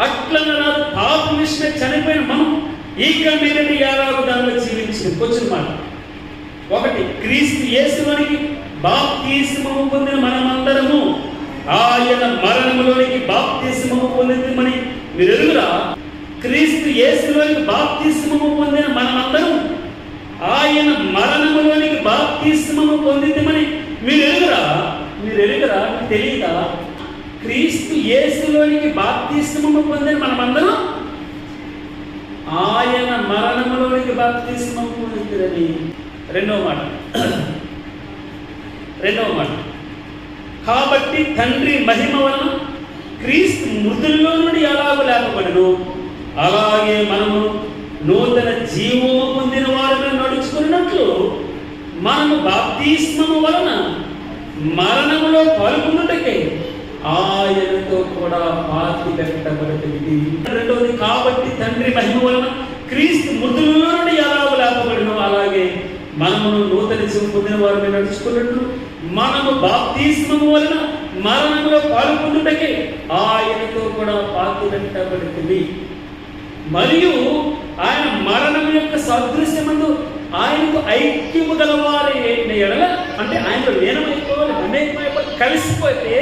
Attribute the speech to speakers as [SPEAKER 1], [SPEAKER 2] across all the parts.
[SPEAKER 1] అట్లనగా పాపం విషయమే చనిపోయిన మనం ఇక మీదటి ఎలాగో దానిలో జీవించింది. కొంచెం మాట ఒకటి, క్రీస్తు యేసులోనికి బాప్తిస్మము పొందిన మనమందరము ఆయన మరణములోనికి బాప్తిస్మము పొందిందని మీరు ఎరుగురా. క్రీస్తు యేసులోనికి బాప్తిస్మము పొందిన మనమందరం ఆయన మరణములోనికి బాప్తిస్మము పొందిందని మీరు ఎరుగురా. మీరు ఎరుగురా, మీకు తెలియదా? క్రీస్తు యేసులోనికి బాప్తిస్మము పొందిన మనమందరం ఆయన మరణములోనికి బాప్తిస్మము పొందిందని. రెండవ మాట, కాబట్టి తండ్రి మహిమ వలన క్రీస్తు మృతుల్లో నుండి ఎలాగో లేపబడను, అలాగే మనము నూతన జీవము పొందిన వారిని నడుచుకున్నట్లు మనము బాప్తిస్మము వలన మరణములో పాల్గొనుటకే ఆయనతో కూడా పాతి పెట్టబడుతుంది. రెండవది, కాబట్టి తండ్రి మహిమ వలన క్రీస్తు మృతుల్లో నుండి ఎలాగో లేపబడను, అలాగే మనమును నూతన జీవం పొందిన వారిని నడుచుకున్నట్లు మనము బాప్తిస్మము వలన మరణంలో పాల్గొనుటకే ఆయనతో కూడా పాతి పెట్టబడుతుంది. మరియు ఆయన మరణం యొక్క సాదృశ్యమందు ఆయనకు ఐక్యము గలవారి ఎడల, అంటే ఆయనతో లీనమైపోవాలి, అనేకమైపోయి కలిసిపోతే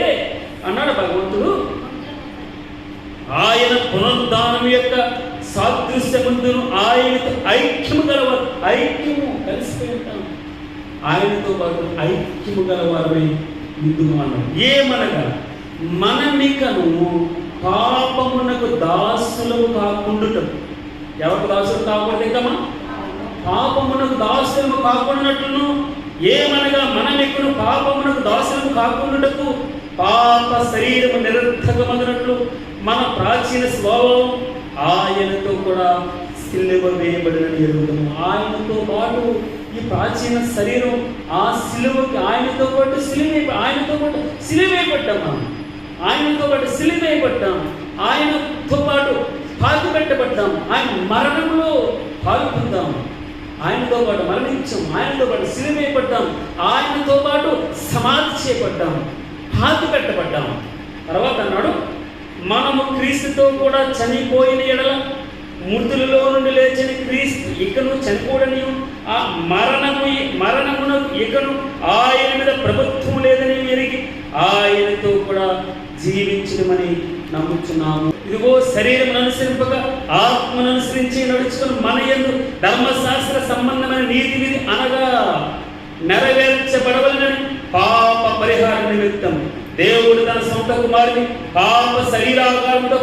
[SPEAKER 1] అన్నాడు భగవంతుడు. ఆయన పునరుద్ధానం యొక్క సాదృశ్యమందును ఆయనతో ఐక్యము గలవారు, ఐక్యము కలిసిపోయి ఉంటాం, ఆయనతో పాటు ఐక్యము గలవారై ఇందుకు అన్నాడు. ఏమనగా మనమికను పాపమునకు దాసులము కాకుండుటం. ఎవరికి దాసులు కాకూడదు? ఇంకా పాపమునకు దాసులము కాకుండాట్లును. ఏమనగా మనమికను పాపమునకు దాసులము కాకుండుటకు పాప శరీరము నిరర్థకమగినట్లు మన ప్రాచీన స్వభావం ఆయనతో కూడా సిలువ వేయబడినని ఎరుగుతాము. ఆయనతో పాటు ఈ ప్రాచీన శరీరం ఆ సిలువకి ఆయనతో పాటు సిలువేయబడ్డాం. ఆయనతో పాటు సిలువేయబడ్డాం, ఆయనతో పాటు పాతి పెట్టబడ్డాం, ఆయన మరణంలో పాల్గొందాం, ఆయనతో పాటు మరణించాం, ఆయనతో పాటు సిలువేయబడ్డాం, ఆయనతో పాటు సమాధి చేయబడ్డాం, పాతి పెట్టబడ్డాం. తర్వాత అన్నాడు, మనము క్రీస్తుతో కూడా చనిపోయిన ఎడల మృతులలో నుండి లేచిన క్రీస్తు ఇకను చనిపోడని, ఆ మరణమునకు ఇకను ఆయన మీద ప్రభుత్వం లేదని ఎరిగి ఆయనతో కూడా జీవించడమని నమ్ముచున్నాము. ఇదిగో శరీరమును అనుసరింపక ఆత్మను అనుసరించి నడుచుకుని మన యందు ధర్మశాస్త్ర సంబంధమైన నీతి విధి అనగా నెరవేర్చబడవలనని పాప పరిహార నిమిత్తం దేవుడు తన సొంత కుమారుని పాప శరీరాకారంతో